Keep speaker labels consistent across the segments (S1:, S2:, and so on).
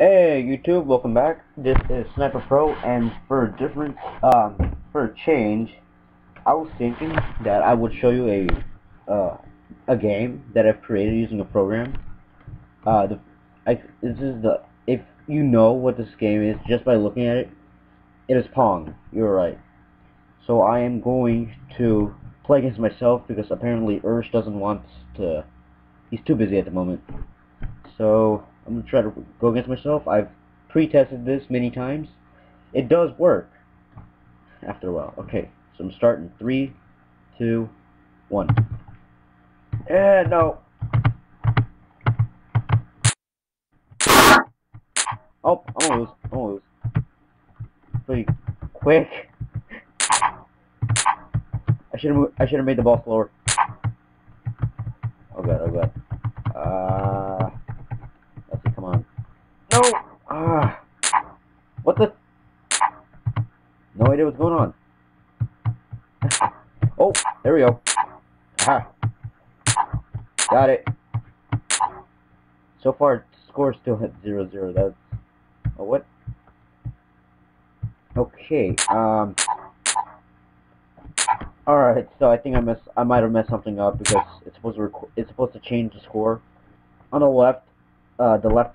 S1: Hey YouTube, welcome back. This is Sniper Pro, and for a change, I was thinking that I would show you a game that I've created using a program. If you know what this game is just by looking at it, it is Pong. You're right. So I am going to play against myself because apparently Ursh doesn't want to. He's too busy at the moment. So I'm going to try to go against myself. I've pre-tested this many times. It does work after a while. Okay, so I'm starting. 3, 2, 1. No. Oh, I'm gonna lose. Pretty quick. I should have made the ball slower. Oh god. Let's see, come on. No! What the? No idea what's going on. Oh, there we go. Aha. Got it. So far, score still at 0-0. That's... Oh, what? Okay, alright, so I think I might have messed something up because it's supposed to change the score. On the left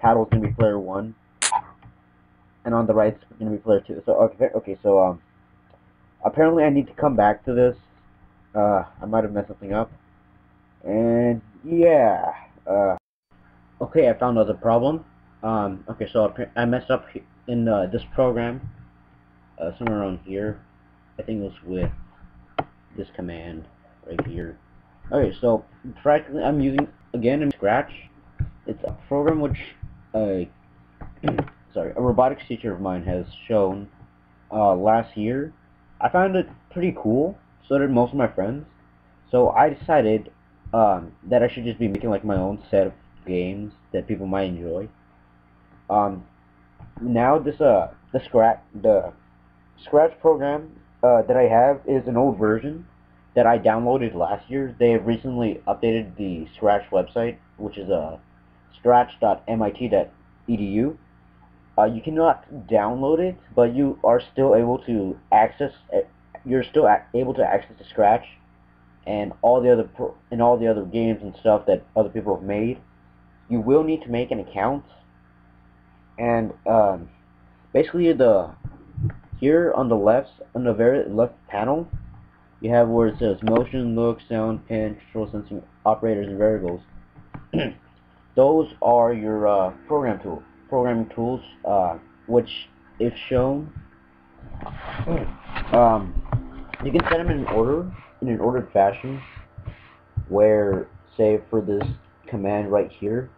S1: paddle is going to be player 1, and on the right it's going to be player 2. So so apparently I need to come back to this. I might have messed something up, and yeah. Okay, I found another problem. Okay, so I messed up in this program, somewhere around here. I think it was with this command right here. Okay, so practically I'm using again in Scratch. It's a program which a robotics teacher of mine has shown last year. I found it pretty cool. So did most of my friends. So I decided that I should just be making like my own set of games that people might enjoy. Now the Scratch program that I have is an old version that I downloaded last year. They have recently updated the Scratch website, which is scratch.mit.edu. You cannot download it, but you are still able to access. You're still able to access the Scratch and all the other games and stuff that other people have made. You will need to make an account, and basically here on the very left panel, you have where it says motion, look, sound, pan, control, sensing, operators, and variables. Those are your programming tools, which, if shown, you can set them in an ordered fashion. Where, say, for this command right here,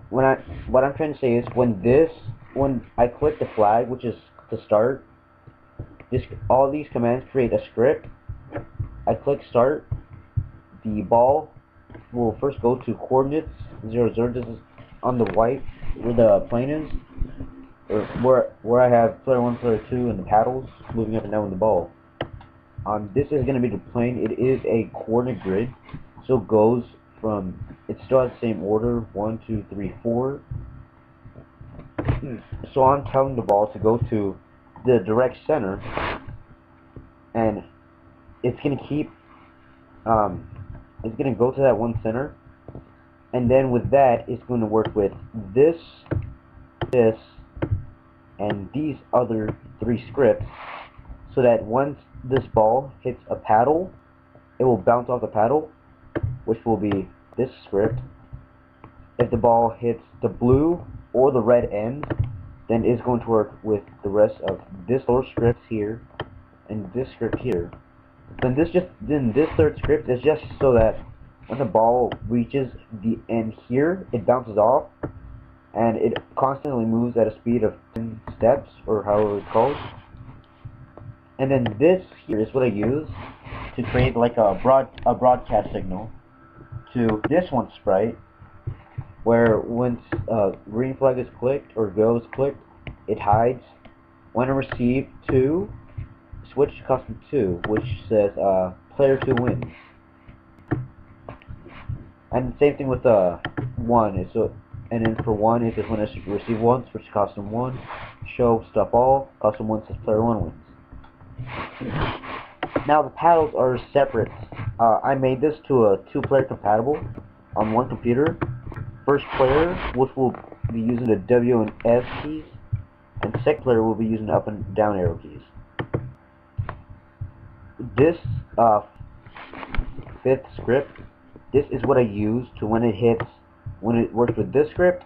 S1: what I'm trying to say is when I click the flag, which is to start, all these commands create a script. I click start. The ball will first go to coordinates 0-0. This is on the white where the plane is, or where I have player 1, player 2, and the paddles moving up and down with the ball. This is going to be the plane. It is a coordinate grid, so it goes from, it still has the same order, 1, 2, 3, 4. So I'm telling the ball to go to the direct center, and it's going to keep, it's going to go to that one center, and then with that, it's going to work with this, and these other 3 scripts, so that once this ball hits a paddle, it will bounce off the paddle, which will be this script. If the ball hits the blue or the red end, then it's going to work with the rest of this little script here and this script here. Then this third script is just so that when the ball reaches the end here, it bounces off, and it constantly moves at a speed of 10 steps, or however it's called. And then this here is what I use to create like a broadcast signal to this one sprite, where once green flag is clicked or go is clicked, it hides. When I receive 2, switch to custom 2, which says player 2 wins. And the same thing with 1. And then for 1, it says when it's receive once, which costs him 1. Show stuff all, cost him 1 says player 1 wins. Now the paddles are separate. I made this to a 2-player compatible on one computer. First player, which will be using the W and S keys, and second player will be using the up and down arrow keys. This 5th script, this is what I use to when it works with this script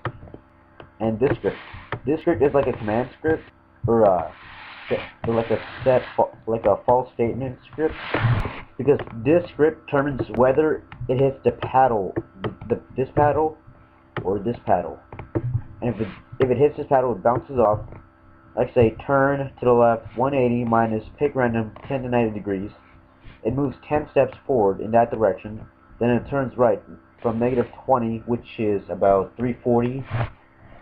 S1: and this script. This script is like a command script, or like a false statement script, because this script determines whether it hits the paddle, this paddle, or this paddle. And if it hits this paddle, it bounces off. Like say, turn to the left 180 minus pick random 10 to 90 degrees. It moves 10 steps forward in that direction. Then it turns right from -20, which is about 340,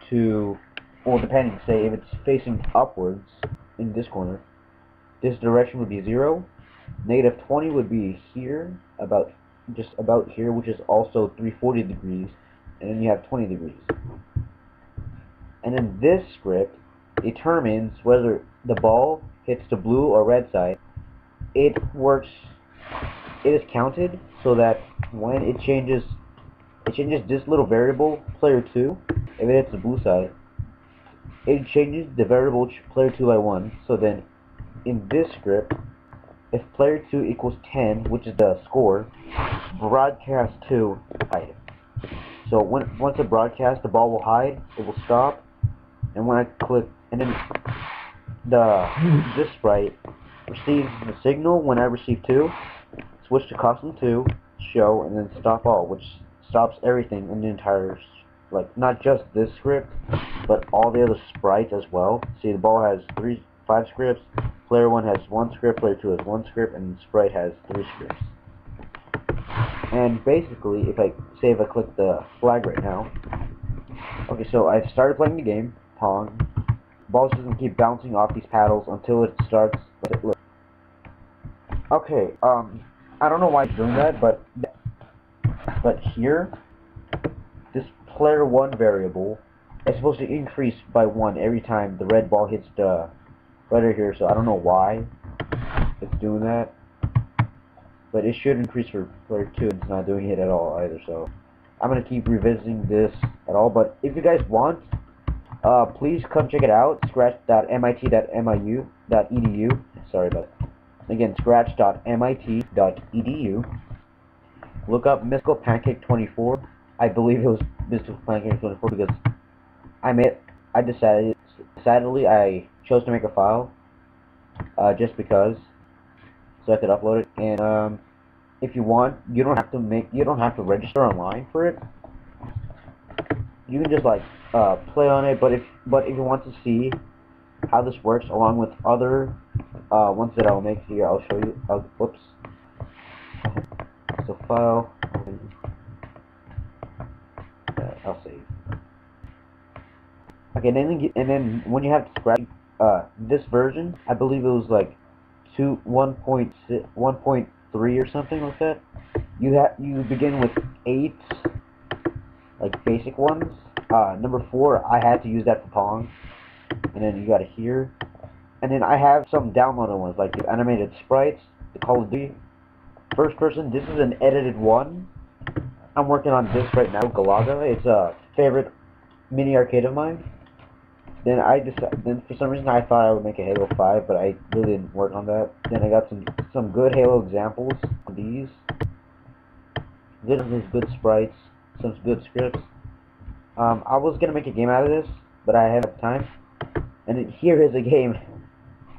S1: to, well, depending, say if it's facing upwards in this corner, this direction would be 0. -20 would be here, just about here, which is also 340 degrees, and then you have 20 degrees. And then this script determines whether the ball hits the blue or red side. It is counted so that when it changes this little variable, player 2, if it hits the blue side, it changes the variable player 2 by 1. So then in this script, if player 2 equals 10, which is the score, broadcast 2 hide. So once it broadcasts, the ball will hide, it will stop, and when I click, and then this sprite receives the signal when I receive 2, switch to custom 2, show, and then stop all, which stops everything in the entire, like, not just this script, but all the other sprites as well. See, the ball has 5 scripts, player 1 has 1 script, player 2 has 1 script, and sprite has 3 scripts. And basically, if I click the flag right now, okay, so I've started playing the game, Pong. Ball's just gonna keep bouncing off these paddles until it starts. Okay, I don't know why it's doing that, but here, this player 1 variable is supposed to increase by 1 every time the red ball hits the right here. So I don't know why it's doing that, but it should increase for player 2, and it's not doing it at all either. So I'm gonna keep revisiting this at all. But if you guys want, please come check it out. Scratch.mit.edu. Sorry about it. Again, scratch.mit.edu. Look up Mystical Pancake 24. I believe it was Mystical Pancake 24 because decidedly I chose to make a file just because, so I could upload it. And if you want, you don't have to register online for it. You can just like play on it. But if you want to see how this works along with other ones that I'll make here, I'll show you. Whoops. So file. I'll save. Okay, and then when you have to scratch this version, I believe it was like 1.3 or something like that. You begin with 8 like basic ones. Number 4, I had to use that for Pong, and then you got it here. And then I have some downloaded ones, like the animated sprites, the Call of Duty first person. This is an edited one. I'm working on this right now, Galaga. It's a favorite mini arcade of mine. Then for some reason I thought I would make a Halo 5, but I really didn't work on that. Then I got some good Halo examples of these. This is good sprites, some good scripts. I was gonna make a game out of this, but I haven't time. And here is a game.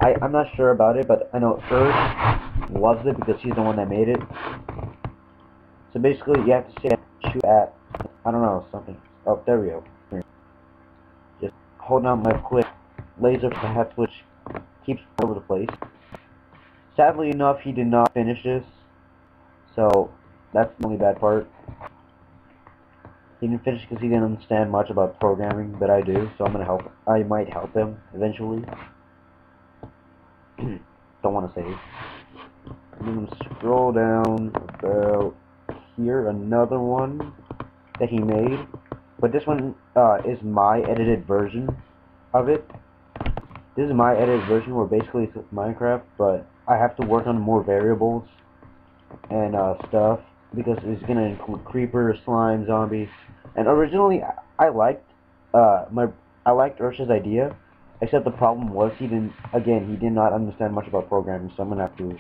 S1: I'm not sure about it, but I know Earth loves it because she's the one that made it. So basically, you have to shoot at, I don't know, something. Oh, there we go. Here. Just hold down left click, laser for the head switch, keeps all over the place. Sadly enough, he did not finish this, so that's the only bad part. He didn't finish because he didn't understand much about programming, but I do, so I might help him eventually. Don't want to save. I'm going to scroll down about here, another one that he made. But this one is my edited version of it. This is my edited version where basically it's Minecraft, but I have to work on more variables and stuff because it's gonna include creeper, slime, zombie. And originally I liked I liked Ursha's idea, except the problem was he did not understand much about programming, so I'm gonna have to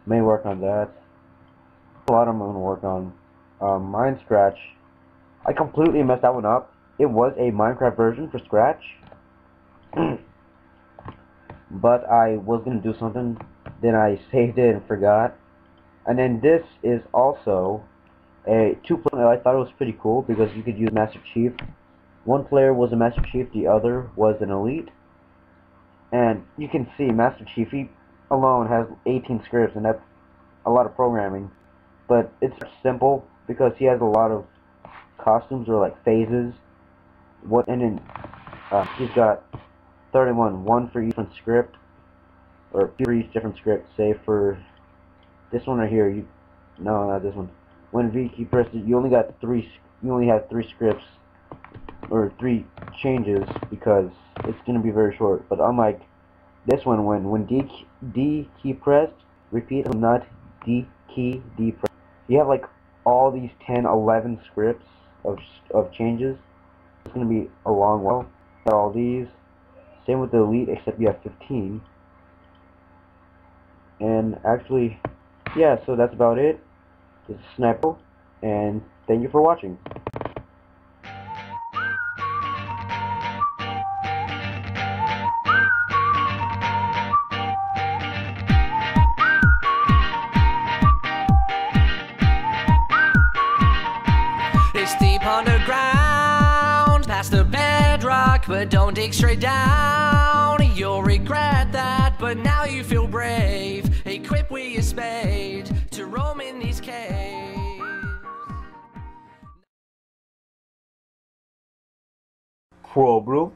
S1: work on that. A lot I'm gonna work on. Mine Scratch. I completely messed that one up. It was a Minecraft version for Scratch. But I was gonna do something, then I saved it and forgot. And then this is also a two-player. I thought it was pretty cool because you could use Master Chief. One player was a Master Chief, the other was an Elite. And you can see Master Chief, he alone has 18 scripts, and that's a lot of programming. But it's simple because he has a lot of costumes or like phases. And then he's got 31, one for each different script, or for each different script. Say for this one right here, no, not this one. When V key pressed it, you only have 3 scripts or 3 changes because it's gonna be very short. But unlike this one, when D key pressed, repeat, not D pressed. You have like all these 10, 11 scripts of changes. It's gonna be a long while. All these. Same with the Elite, except you have 15. And actually, yeah, so that's about it. This is Sniper, and thank you for watching.
S2: It's deep underground, past the bedrock, but don't dig straight down. You'll regret that, but now you feel brave, equipped with your spade to roam in these caves.
S1: Bro.